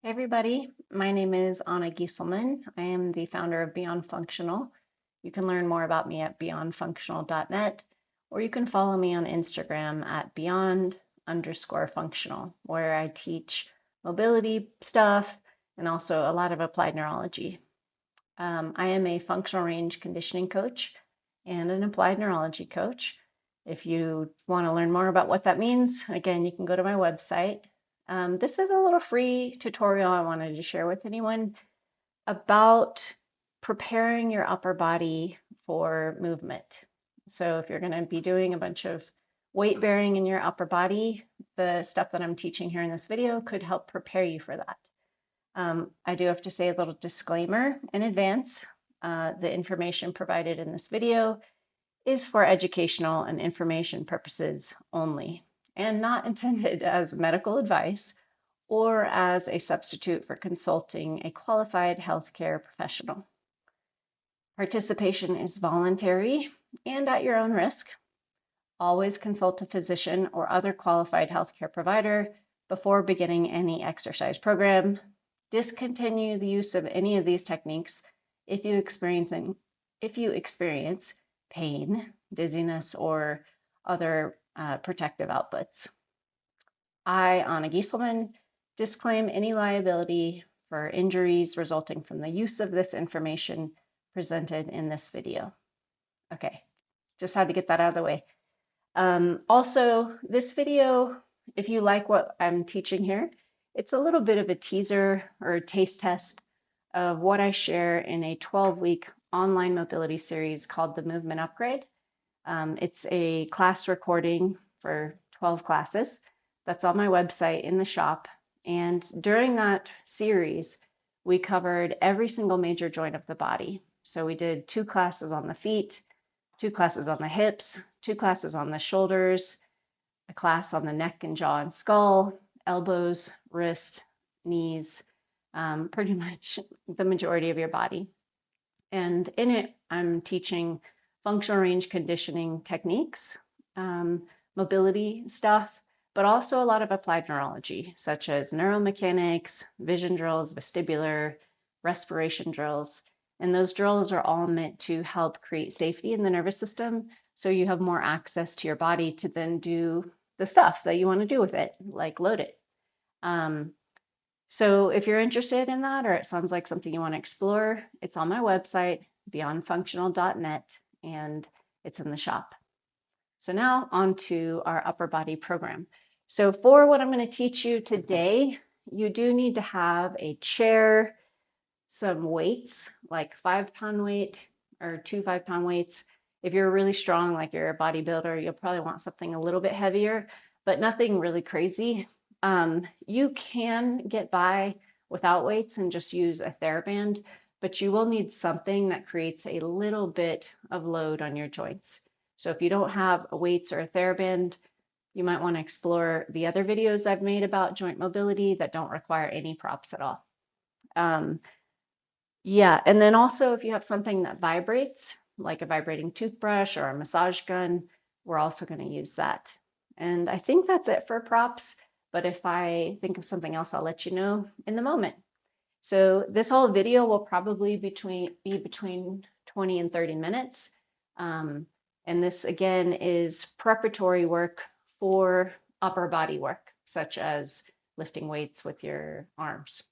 Hey everybody, my name is Anna Gieselman. I am the founder of Beyond Functional. You can learn more about me at beyondfunctional.net, or you can follow me on Instagram at beyond_functional, where I teach mobility stuff and also a lot of applied neurology. I am a functional range conditioning coach and an applied neurology coach. If you want to learn more about what that means, again, you can go to my website. This is a little free tutorial I wanted to share with anyone about preparing your upper body for movement. So if you're going to be doing a bunch of weight bearing in your upper body, the stuff that I'm teaching here in this video could help prepare you for that. I do have to say a little disclaimer in advance. The information provided in this video is for educational and information purposes only, and not intended as medical advice or as a substitute for consulting a qualified healthcare professional. Participation is voluntary and at your own risk. Always consult a physician or other qualified healthcare provider before beginning any exercise program. Discontinue the use of any of these techniques if you experience pain, dizziness, or other protective outputs. I, Anna Gieselman, disclaim any liability for injuries resulting from the use of this information presented in this video. Okay, just had to get that out of the way. Also, this video, if you like what I'm teaching here, it's a little bit of a teaser or a taste test of what I share in a 12-week online mobility series called the Movement Upgrade. It's a class recording for 12 classes that's on my website in the shop. And during that series, we covered every single major joint of the body. So we did 2 classes on the feet, 2 classes on the hips, 2 classes on the shoulders, a class on the neck and jaw and skull, elbows, wrist, knees, pretty much the majority of your body. And in it, I'm teaching functional range conditioning techniques, mobility stuff, but also a lot of applied neurology, such as neuromechanics, vision drills, vestibular, respiration drills. And those drills are all meant to help create safety in the nervous system so you have more access to your body to then do the stuff that you want to do with it, like load it. So if you're interested in that, or it sounds like something you want to explore, it's on my website, beyondfunctional.net, and it's in the shop. So now on to our upper body program. So for what I'm going to teach you today, you do need to have a chair, some weights, like 5-pound weight or 2 5-pound weights. If you're really strong, like you're a bodybuilder, you'll probably want something a little bit heavier, but nothing really crazy. You can get by without weights and just use a TheraBand, but you will need something that creates a little bit of load on your joints. So if you don't have weights or a TheraBand, you might want to explore the other videos I've made about joint mobility that don't require any props at all. Yeah, and then also if you have something that vibrates, like a vibrating toothbrush or a massage gun, we're also going to use that. And I think that's it for props, but if I think of something else, I'll let you know in the moment. So this whole video will probably be between 20 and 30 minutes. And this again is preparatory work for upper body work, such as lifting weights with your arms.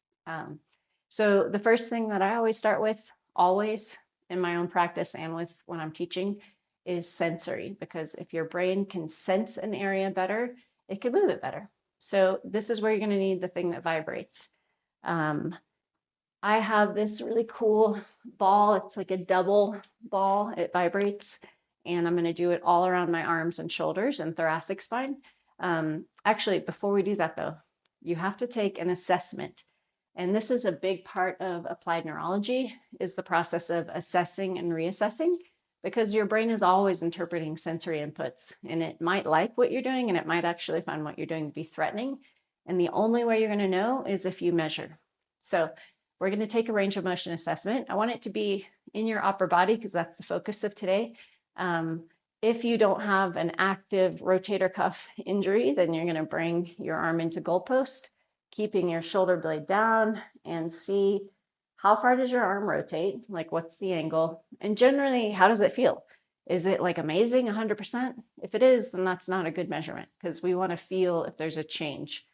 So the first thing that I always start with, always in my own practice and with when I'm teaching, is sensory, because if your brain can sense an area better, it can move it better. So this is where you're going to need the thing that vibrates. I have this really cool ball. It's like a double ball. It vibrates, and I'm going to do it all around my arms and shoulders and thoracic spine. Actually, before we do that though, you have to take an assessment. And this is a big part of applied neurology, is the process of assessing and reassessing, because your brain is always interpreting sensory inputs, and it might like what you're doing and it might actually find what you're doing to be threatening. And the only way you're going to know is if you measure. So we're going to take a range of motion assessment. I want it to be in your upper body because that's the focus of today. If you don't have an active rotator cuff injury, then you're going to bring your arm into goalpost. keeping your shoulder blade down, and see how far does your arm rotate? Like, what's the angle? And generally, how does it feel? Is it like amazing, 100%? If it is, then that's not a good measurement because we want to feel if there's a change.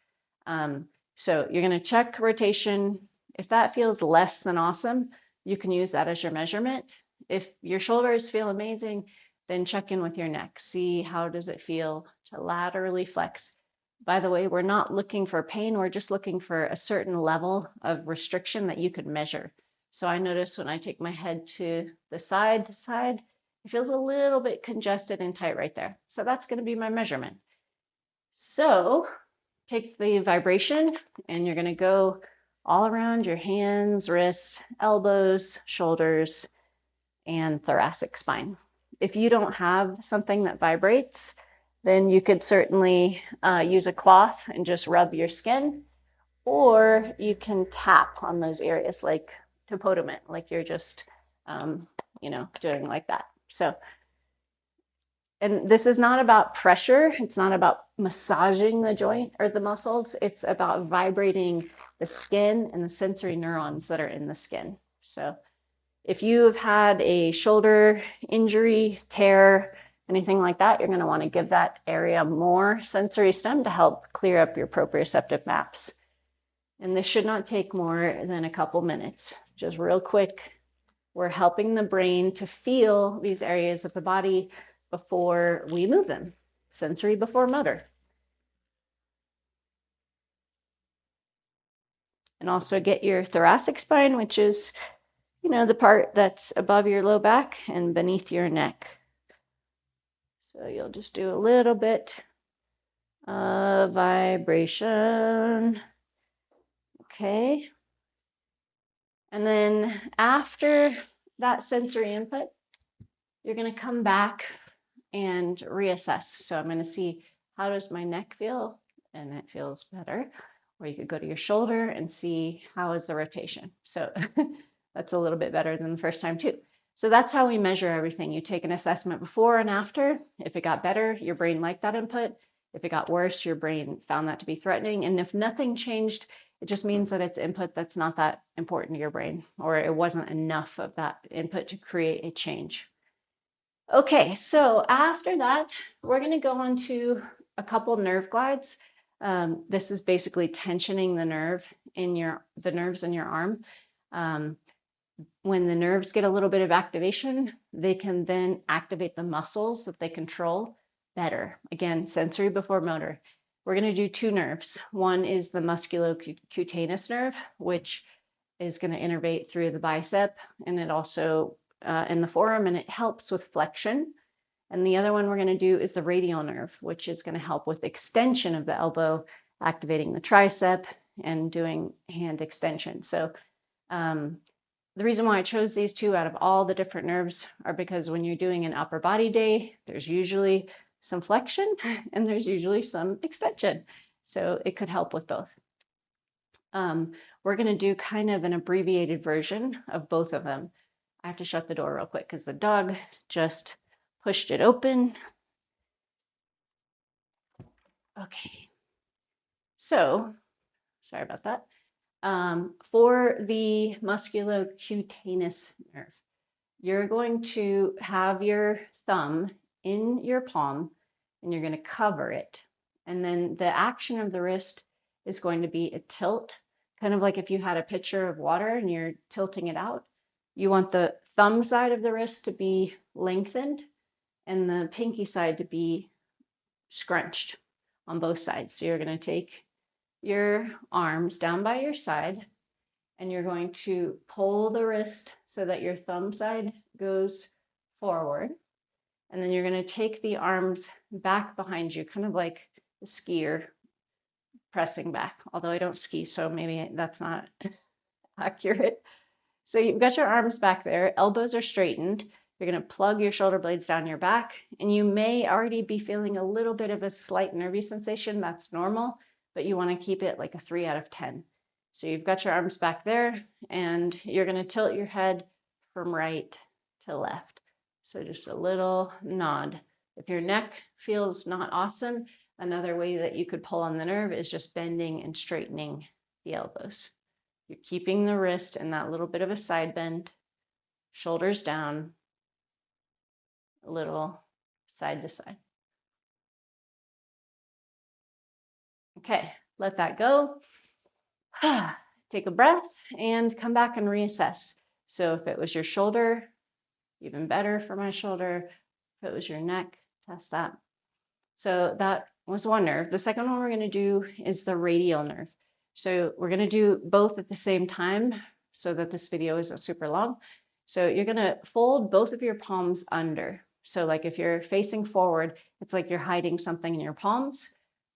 So you're going to check rotation. If that feels less than awesome, you can use that as your measurement. If your shoulders feel amazing, then check in with your neck. See how does it feel to laterally flex. By the way, we're not looking for pain. We're just looking for a certain level of restriction that you could measure. So I notice when I take my head to the side, it feels a little bit congested and tight right there. So that's going to be my measurement. So take the vibration and you're going to go all around your hands, wrists, elbows, shoulders, and thoracic spine. If you don't have something that vibrates, then you could certainly use a cloth and just rub your skin, or you can tap on those areas like tapotement, like you're just, doing like that. So, and this is not about pressure. It's not about massaging the joint or the muscles. It's about vibrating the skin and the sensory neurons that are in the skin. So if you've had a shoulder injury, tear, anything like that, you're going to want to give that area more sensory stim to help clear up your proprioceptive maps. And this should not take more than a couple minutes. Just real quick, we're helping the brain to feel these areas of the body before we move them. Sensory before motor. And also get your thoracic spine, which is, the part that's above your low back and beneath your neck. So you'll just do a little bit of vibration. Okay. And then after that sensory input, you're going to come back and reassess. So I'm going to see, how does my neck feel? And it feels better. Or you could go to your shoulder and see, how is the rotation? So that's a little bit better than the first time too. So that's how we measure everything. You take an assessment before and after. If it got better, your brain liked that input. If it got worse, your brain found that to be threatening. And if nothing changed, it just means that it's input that's not that important to your brain, or it wasn't enough of that input to create a change. Okay, so after that, we're going to go on to a couple nerve glides. This is basically tensioning the nerves in your arm. When the nerves get a little bit of activation, they can then activate the muscles that they control better. Again, sensory before motor. We're going to do two nerves. One is the musculocutaneous nerve, which is going to innervate through the bicep, and it also in the forearm, and it helps with flexion. And the other one we're going to do is the radial nerve, which is going to help with extension of the elbow, activating the tricep and doing hand extension. So the reason why I chose these two out of all the different nerves are because when you're doing an upper body day, there's usually some flexion and there's usually some extension. So it could help with both. We're going to do kind of an abbreviated version of both of them. I have to shut the door real quick because the dog just pushed it open. Okay. So, sorry about that. For the musculocutaneous nerve, you're going to have your thumb in your palm and you're going to cover it. And then the action of the wrist is going to be a tilt, kind of like if you had a pitcher of water and you're tilting it out. You want the thumb side of the wrist to be lengthened and the pinky side to be scrunched on both sides. So you're going to take your arms down by your side and you're going to pull the wrist so that your thumb side goes forward. And then you're going to take the arms back behind you, kind of like a skier pressing back, although I don't ski, so maybe that's not accurate. So you've got your arms back there, elbows are straightened. You're going to plug your shoulder blades down your back, and you may already be feeling a little bit of a slight nervy sensation. That's normal, but you want to keep it like a 3 out of 10. So you've got your arms back there, and you're going to tilt your head from right to left. So just a little nod. If your neck feels not awesome, Another way that you could pull on the nerve is just bending and straightening the elbows. You're keeping the wrist in that little bit of a side bend, shoulders down, a little side to side. Okay, let that go. Take a breath and come back and reassess. So if it was your shoulder, even better for my shoulder. If it was your neck, test that. So that was one nerve. The second one we're going to do is the radial nerve. So we're going to do both at the same time so that this video isn't super long. So you're going to fold both of your palms under. So like if you're facing forward, it's like you're hiding something in your palms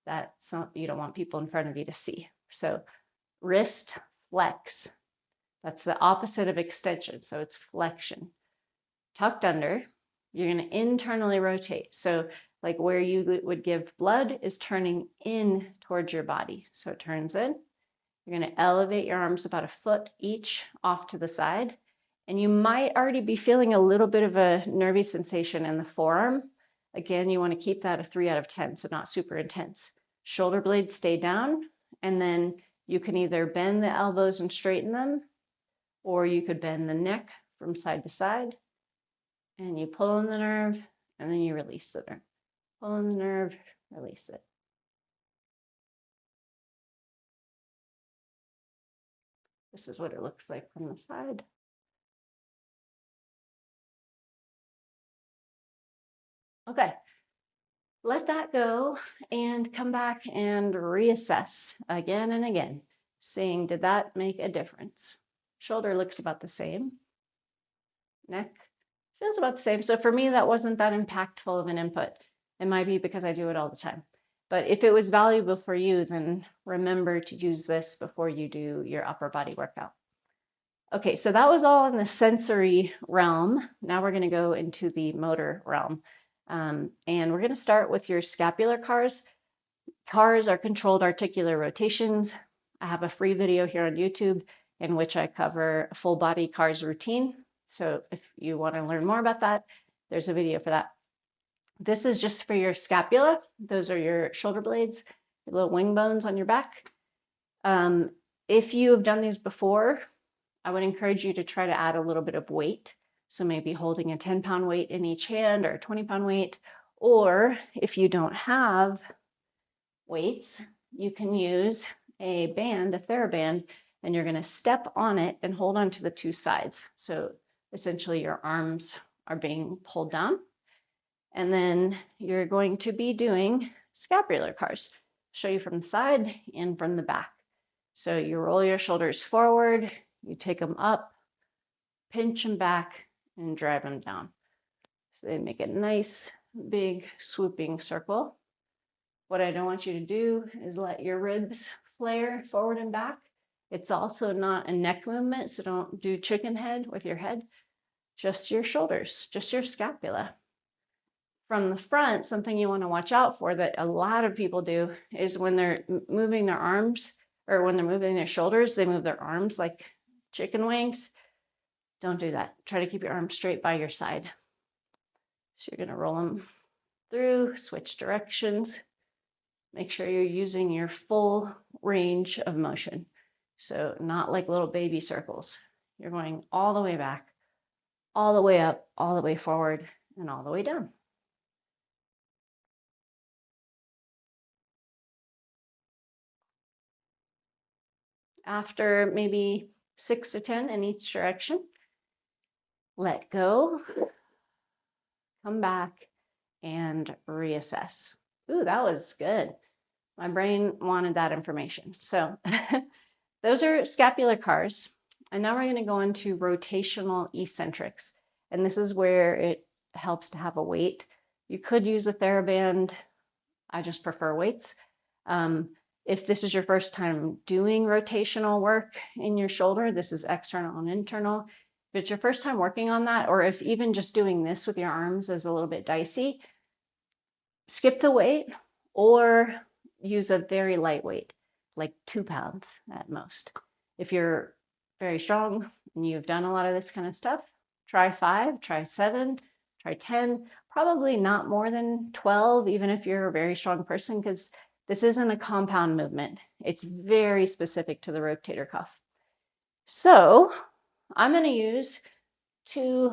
that you don't want people in front of you to see. So wrist flex. That's the opposite of extension. So it's flexion. Tucked under, you're going to internally rotate. So like where you would give blood is turning in towards your body. So it turns in. You're going to elevate your arms about a foot each off to the side. And you might already be feeling a little bit of a nervy sensation in the forearm. Again, you want to keep that a 3 out of 10, so not super intense. Shoulder blades stay down, and then you can either bend the elbows and straighten them, or you could bend the neck from side to side, and you pull on the nerve, and then you release the nerve. Pull on the nerve, release it. This is what it looks like from the side. Okay, let that go and come back and reassess again and again, seeing did that make a difference? Shoulder looks about the same. Neck feels about the same. So for me, that wasn't that impactful of an input. It might be because I do it all the time. But if it was valuable for you, then remember to use this before you do your upper body workout. Okay, so that was all in the sensory realm. Now we're going to go into the motor realm. And we're going to start with your scapular CARs. CARs are controlled articular rotations. I have a free video here on YouTube in which I cover a full body CARs routine. So if you want to learn more about that, there's a video for that. This is just for your scapula. Those are your shoulder blades, your little wing bones on your back. If you have done these before, I would encourage you to try to add a little bit of weight. So maybe holding a 10-pound weight in each hand or a 20-pound weight. Or if you don't have weights, you can use a band, a TheraBand, and you're going to step on it and hold on to the two sides. So essentially your arms are being pulled down. And then you're going to be doing scapular CARs. Show you from the side and from the back. So you roll your shoulders forward, you take them up, pinch them back, and drive them down. So they make a nice, big, swooping circle. What I don't want you to do is let your ribs flare forward and back. It's also not a neck movement, so don't do chicken head with your head, just your shoulders, just your scapula. From the front, something you want to watch out for that a lot of people do is when they're moving their arms or when they're moving their shoulders, they move their arms like chicken wings. Don't do that. Try to keep your arms straight by your side. So you're going to roll them through, switch directions. Make sure you're using your full range of motion. So not like little baby circles. You're going all the way back, all the way up, all the way forward, and all the way down. After maybe 6 to 10 in each direction, let go, come back, and reassess. Ooh, that was good. My brain wanted that information. So those are scapular CARs. And now we're going to go into rotational eccentrics. And this is where it helps to have a weight. You could use a TheraBand. I just prefer weights. If this is your first time doing rotational work in your shoulder, this is external and internal. If it's your first time working on that, or if even just doing this with your arms is a little bit dicey, skip the weight or use a very light weight, like 2 pounds at most. If you're very strong and you've done a lot of this kind of stuff, try 5, try 7, try 10. probably not more than 12, even if you're a very strong person, because this isn't a compound movement. It's very specific to the rotator cuff. So I'm going to use 2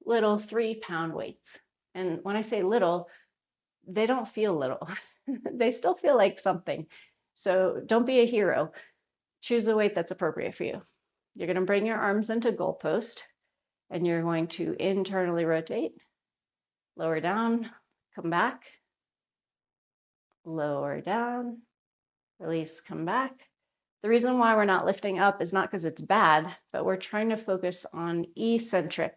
little 3-pound weights. And when I say little, they don't feel little. They still feel like something. So don't be a hero. Choose a weight that's appropriate for you. You're going to bring your arms into goalpost, and you're going to internally rotate, lower down, come back, lower down, release, come back. The reason why we're not lifting up is not because it's bad, but we're trying to focus on eccentric.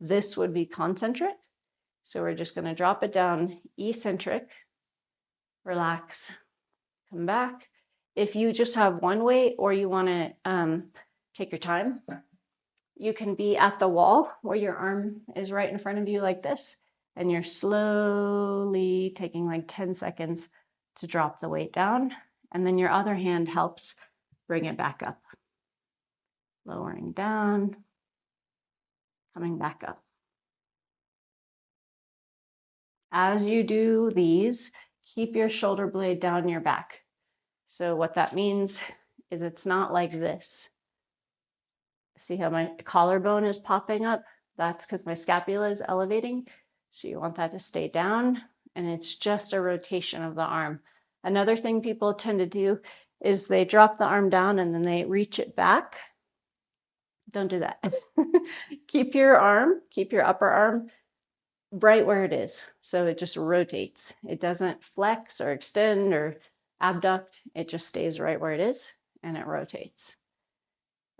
This would be concentric. So we're just going to drop it down, eccentric, relax, come back. If you just have one weight or you want to take your time, you can be at the wall where your arm is right in front of you like this, and you're slowly taking like 10 seconds to drop the weight down, and then your other hand helps bring it back up. Lowering down, coming back up. As you do these, keep your shoulder blade down your back. So what that means is it's not like this. See how my collarbone is popping up? That's because my scapula is elevating. So you want that to stay down, and it's just a rotation of the arm. Another thing people tend to do is they drop the arm down and then they reach it back. Don't do that. Keep your arm, keep your upper arm right where it is. So it just rotates. It doesn't flex or extend or abduct. It just stays right where it is and it rotates.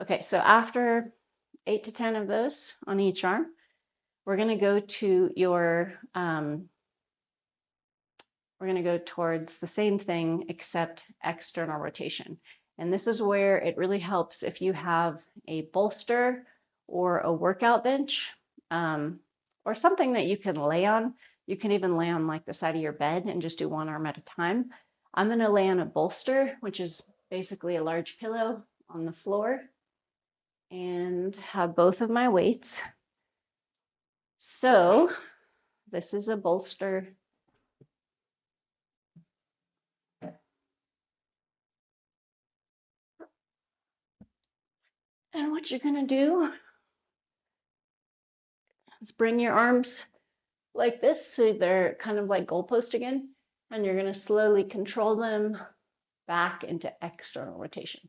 Okay, so after 8 to 10 of those on each arm, we're going to go to your, we're going to go towards the same thing except external rotation. And this is where it really helps if you have a bolster or a workout bench, or something that you can lay on. You can even lay on like the side of your bed and just do one arm at a time. I'm going to lay on a bolster, which is basically a large pillow on the floor, and have both of my weights. So this is a bolster. And what you're going to do is bring your arms like this, so they're kind of like goalpost again, and you're going to slowly control them back into external rotation.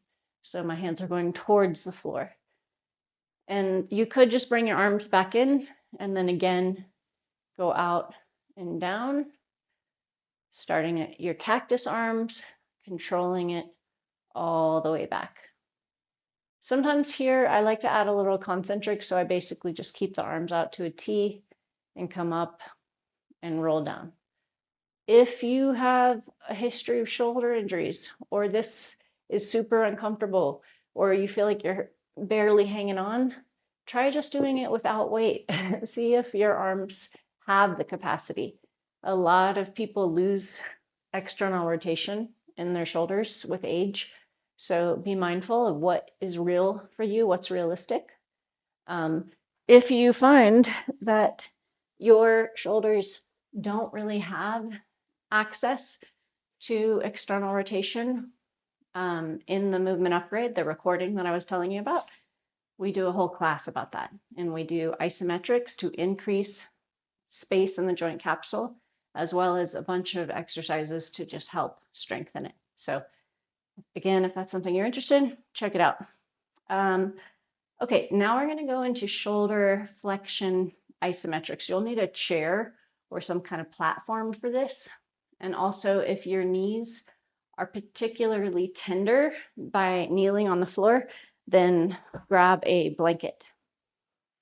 So my hands are going towards the floor. And you could just bring your arms back in and then again go out and down, starting at your cactus arms, controlling it all the way back. Sometimes here I like to add a little concentric, so I basically just keep the arms out to a T and come up and roll down. If you have a history of shoulder injuries, or this is super uncomfortable, or you feel like you're barely hanging on, try just doing it without weight. See if your arms have the capacity. A lot of people lose external rotation in their shoulders with age. So be mindful of what is real for you, what's realistic. If you find that your shoulders don't really have access to external rotation in the movement upgrade, the recording that I was telling you about, we do a whole class about that. And we do isometrics to increase space in the joint capsule, as well as a bunch of exercises to just help strengthen it. So again, if that's something you're interested in, check it out. Okay, now we're going to go into shoulder flexion isometrics. You'll need a chair or some kind of platform for this. And also, if your knees are particularly tender by kneeling on the floor, then grab a blanket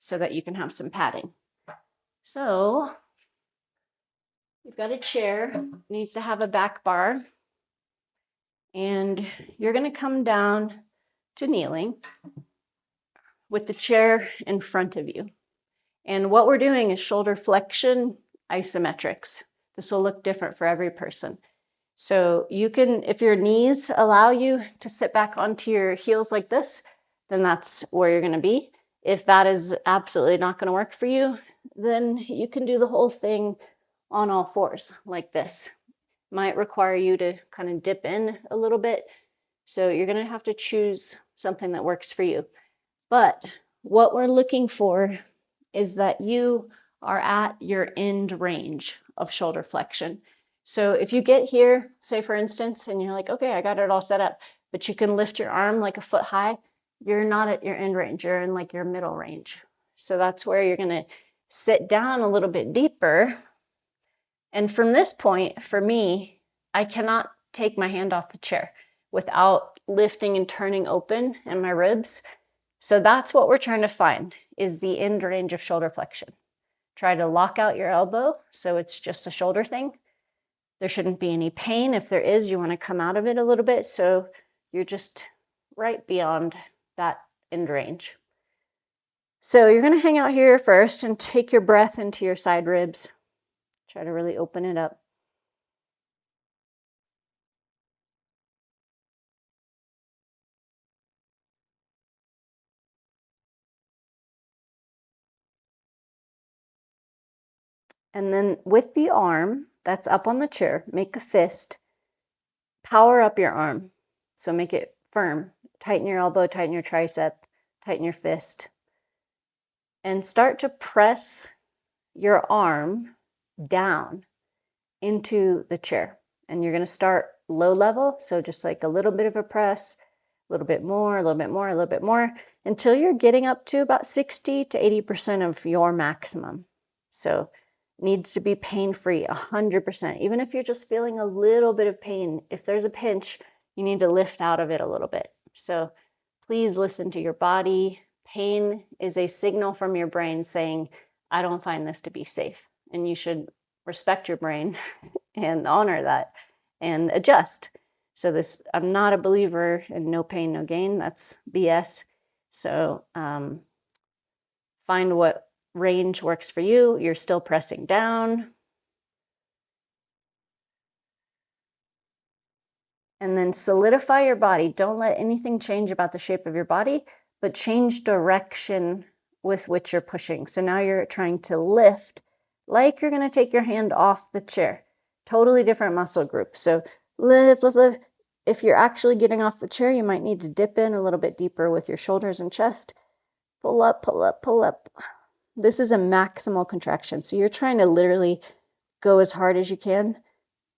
so that you can have some padding. So you've got a chair, it needs to have a back bar, and you're going to come down to kneeling with the chair in front of you. And what we're doing is shoulder flexion isometrics. This will look different for every person. So you can, if your knees allow you to sit back onto your heels like this, then that's where you're going to be. If that is absolutely not going to work for you, then you can do the whole thing on all fours like this. Might require you to kind of dip in a little bit. So you're going to have to choose something that works for you. But what we're looking for is that you are at your end range of shoulder flexion. So if you get here, say for instance, and you're like, okay, I got it all set up, but you can lift your arm like a foot high, you're not at your end range, you're in like your middle range. So that's where you're gonna sit down a little bit deeper. And from this point, for me, I cannot take my hand off the chair without lifting and turning open in my ribs. So that's what we're trying to find, is the end range of shoulder flexion. Try to lock out your elbow so it's just a shoulder thing. There shouldn't be any pain. If there is, you want to come out of it a little bit so you're just right beyond that end range. So you're going to hang out here first and take your breath into your side ribs. Try to really open it up. And then with the arm that's up on the chair, make a fist. Power up your arm. So make it firm. Tighten your elbow, tighten your tricep, tighten your fist. And start to press your arm down into the chair. And you're going to start low level. So just like a little bit of a press, a little bit more, a little bit more, a little bit more, until you're getting up to about 60 to 80% of your maximum. So needs to be pain-free, 100%. Even if you're just feeling a little bit of pain, if there's a pinch, you need to lift out of it a little bit. So please listen to your body. Pain is a signal from your brain saying, I don't find this to be safe. And you should respect your brain and honor that and adjust. So this, I'm not a believer in no pain, no gain. That's BS. So find what range works for you. You're still pressing down. And then solidify your body. Don't let anything change about the shape of your body, but change direction with which you're pushing. So now you're trying to lift like you're going to take your hand off the chair. Totally different muscle group. So lift, lift, lift. If you're actually getting off the chair, you might need to dip in a little bit deeper with your shoulders and chest. Pull up, pull up, pull up. This is a maximal contraction. So you're trying to literally go as hard as you can.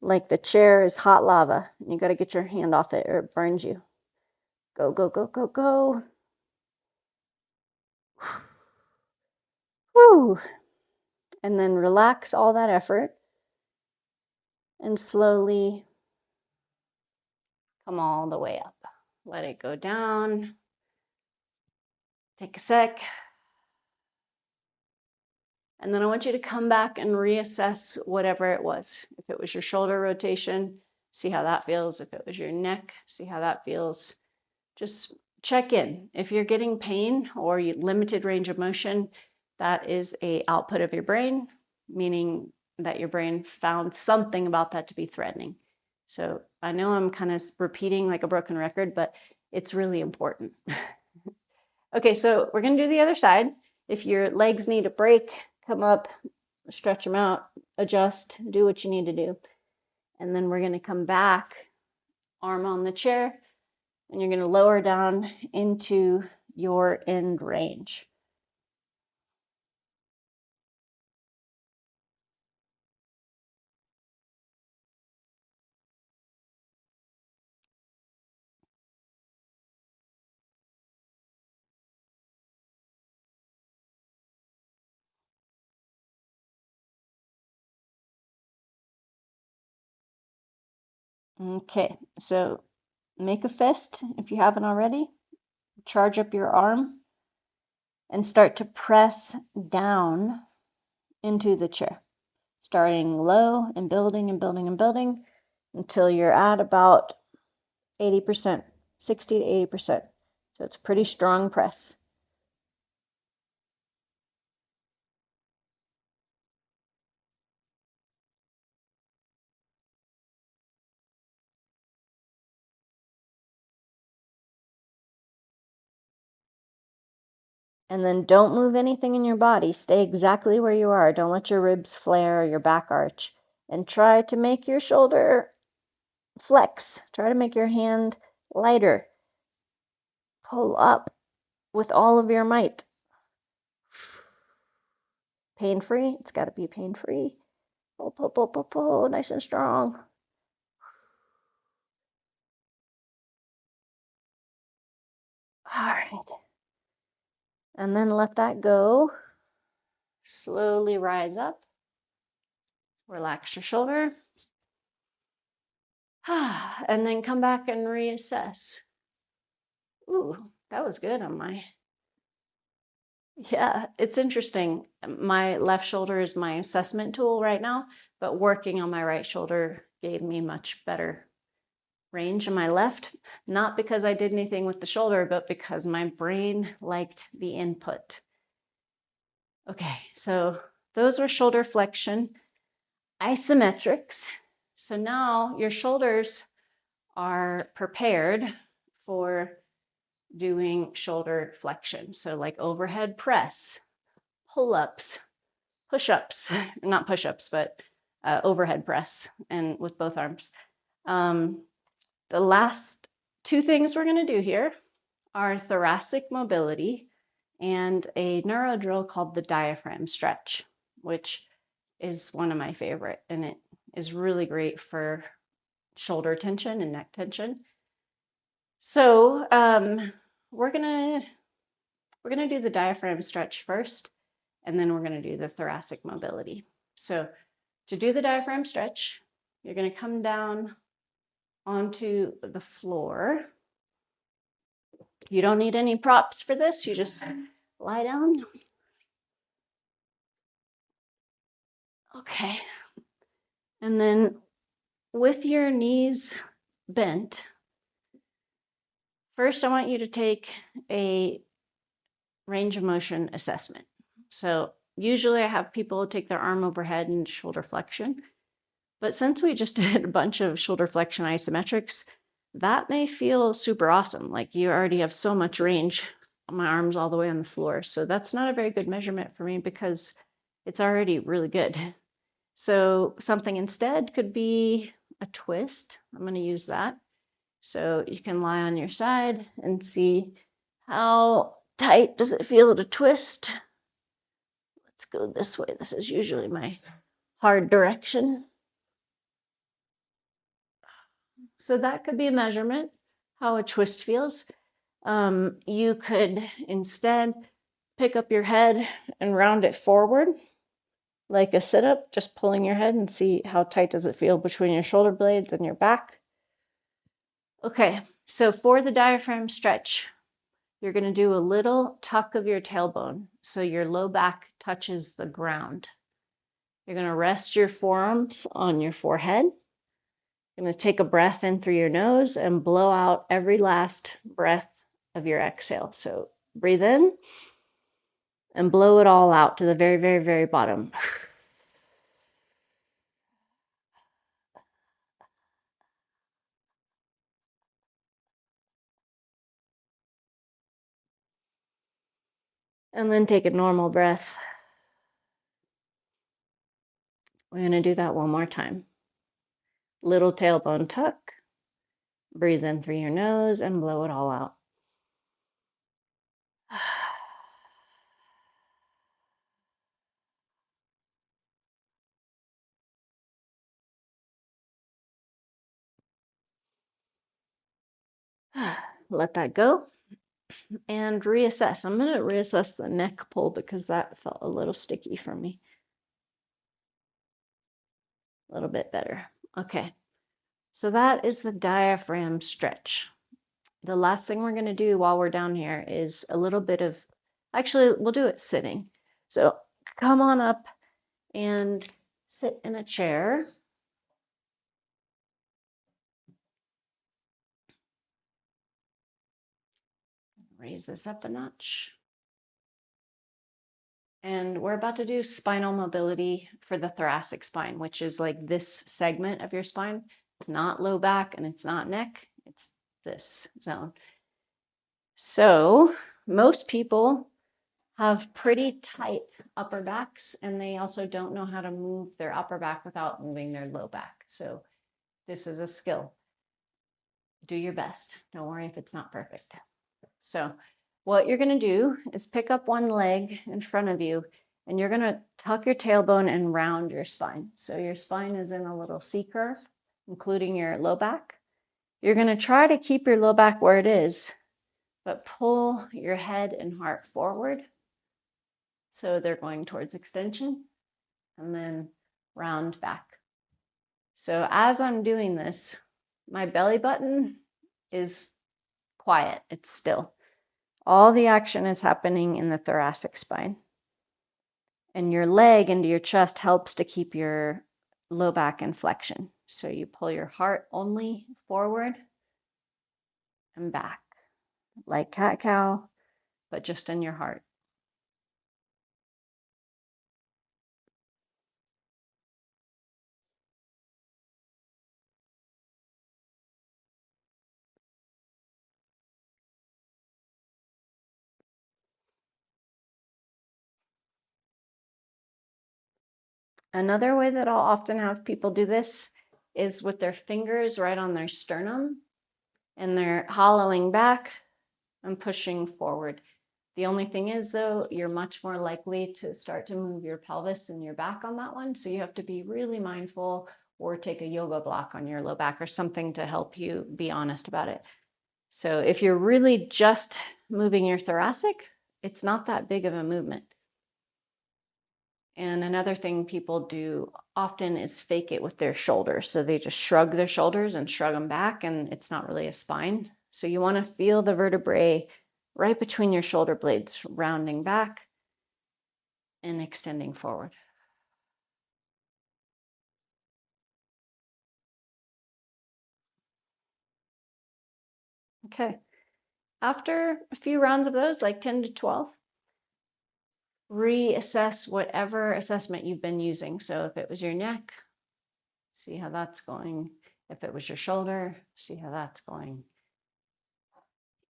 Like the chair is hot lava. You got to get your hand off it or it burns you. Go, go, go, go, go. Whew. And then relax all that effort and slowly come all the way up. Let it go down. Take a sec. And then I want you to come back and reassess whatever it was. If it was your shoulder rotation, see how that feels. If it was your neck, see how that feels. Just check in. If you're getting pain or limited range of motion, that is an output of your brain, meaning that your brain found something about that to be threatening. So I know I'm kind of repeating like a broken record, but it's really important. Okay, so we're going to do the other side. If your legs need a break, come up, stretch them out, adjust, do what you need to do. And then we're going to come back, arm on the chair, and you're going to lower down into your end range. Okay, so make a fist if you haven't already. Charge up your arm and start to press down into the chair, starting low and building and building and building until you're at about 80%, 60 to 80%. So it's a pretty strong press. And then don't move anything in your body. Stay exactly where you are. Don't let your ribs flare or your back arch. And try to make your shoulder flex. Try to make your hand lighter. Pull up with all of your might. Pain-free. It's got to be pain-free. Pull, pull, pull, pull, pull. Nice and strong. All right. And then let that go. Slowly rise up. Relax your shoulder. And then come back and reassess. Ooh, that was good on my... Yeah, it's interesting. My left shoulder is my assessment tool right now, but working on my right shoulder gave me much better range in my left, not because I did anything with the shoulder, but because my brain liked the input. Okay, so those were shoulder flexion, isometrics. So now your shoulders are prepared for doing shoulder flexion. So like overhead press, pull-ups, push-ups, not push-ups, but overhead press and with both arms. The last two things we're going to do here are thoracic mobility and a neuro drill called the diaphragm stretch, which is one of my favorite, and it is really great for shoulder tension and neck tension. So we're gonna do the diaphragm stretch first, and then we're gonna do the thoracic mobility. So to do the diaphragm stretch, you're gonna come down onto the floor. You don't need any props for this. You just lie down. Okay. And then with your knees bent, first I want you to take a range of motion assessment. So usually I have people take their arm overhead and shoulder flexion. But since we just did a bunch of shoulder flexion isometrics, that may feel super awesome. Like you already have so much range on my arms all the way on the floor. So that's not a very good measurement for me because it's already really good. So something instead could be a twist. I'm going to use that. So you can lie on your side and see how tight does it feel to twist. Let's go this way. This is usually my hard direction. So that could be a measurement, how a twist feels. You could instead pick up your head and round it forward like a sit-up, just pulling your head and see how tight does it feel between your shoulder blades and your back. Okay, so for the diaphragm stretch, you're going to do a little tuck of your tailbone so your low back touches the ground. You're going to rest your forearms on your forehead. You're going to take a breath in through your nose and blow out every last breath of your exhale. So breathe in and blow it all out to the very, very, very bottom. And then take a normal breath. We're going to do that one more time. Little tailbone tuck. Breathe in through your nose and blow it all out. Let that go and reassess. I'm going to reassess the neck pull because that felt a little sticky for me. A little bit better. Okay. So that is the diaphragm stretch. The last thing we're going to do while we're down here is a little bit of, actually, we'll do it sitting. So come on up and sit in a chair. Raise this up a notch. And we're about to do spinal mobility for the thoracic spine, which is like this segment of your spine. It's not low back and it's not neck. It's this zone. So most people have pretty tight upper backs, and they also don't know how to move their upper back without moving their low back. So this is a skill. Do your best. Don't worry if it's not perfect. So what you're going to do is pick up one leg in front of you, and you're going to tuck your tailbone and round your spine. So your spine is in a little C curve, including your low back. You're going to try to keep your low back where it is, but pull your head and heart forward. So they're going towards extension, and then round back. So as I'm doing this, my belly button is quiet, it's still. All the action is happening in the thoracic spine. And your leg into your chest helps to keep your low back in flexion. So you pull your heart only forward and back, like cat-cow, but just in your heart. Another way that I'll often have people do this is with their fingers right on their sternum, and they're hollowing back and pushing forward. The only thing is, though, you're much more likely to start to move your pelvis and your back on that one. So you have to be really mindful, or take a yoga block on your low back or something to help you be honest about it. So if you're really just moving your thoracic, it's not that big of a movement. And another thing people do often is fake it with their shoulders. So they just shrug their shoulders and shrug them back, and it's not really a spine. So you want to feel the vertebrae right between your shoulder blades, rounding back and extending forward. Okay. After a few rounds of those, like 10 to 12, reassess whatever assessment you've been using. So if it was your neck, see how that's going. If it was your shoulder, see how that's going.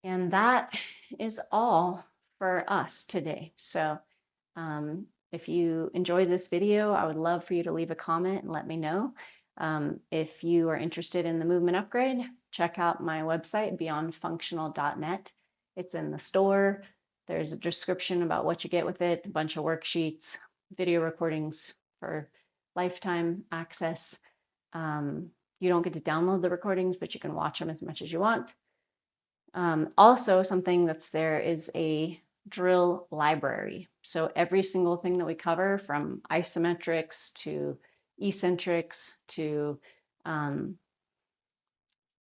And that is all for us today. So if you enjoyed this video, I would love for you to leave a comment and let me know. If you are interested in the movement upgrade, check out my website, beyondfunctional.net. It's in the store. There's a description about what you get with it, a bunch of worksheets, video recordings for lifetime access. You don't get to download the recordings, but you can watch them as much as you want. Also, something that's there is a drill library. So every single thing that we cover, from isometrics to eccentrics to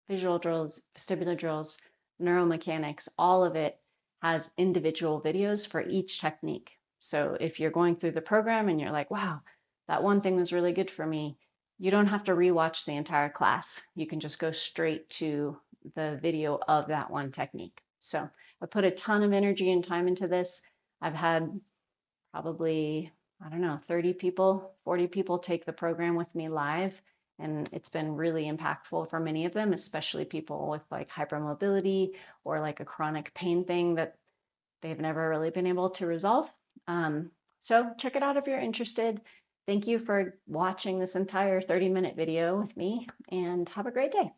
visual drills, vestibular drills, neuromechanics, all of it has individual videos for each technique. So if you're going through the program and you're like, wow, that one thing was really good for me, you don't have to rewatch the entire class. You can just go straight to the video of that one technique. So I put a ton of energy and time into this. I've had probably, I don't know, 30 people, 40 people take the program with me live. And it's been really impactful for many of them, especially people with like hypermobility or like a chronic pain thing that they've never really been able to resolve. So check it out if you're interested. Thank you for watching this entire 30-minute video with me, and have a great day.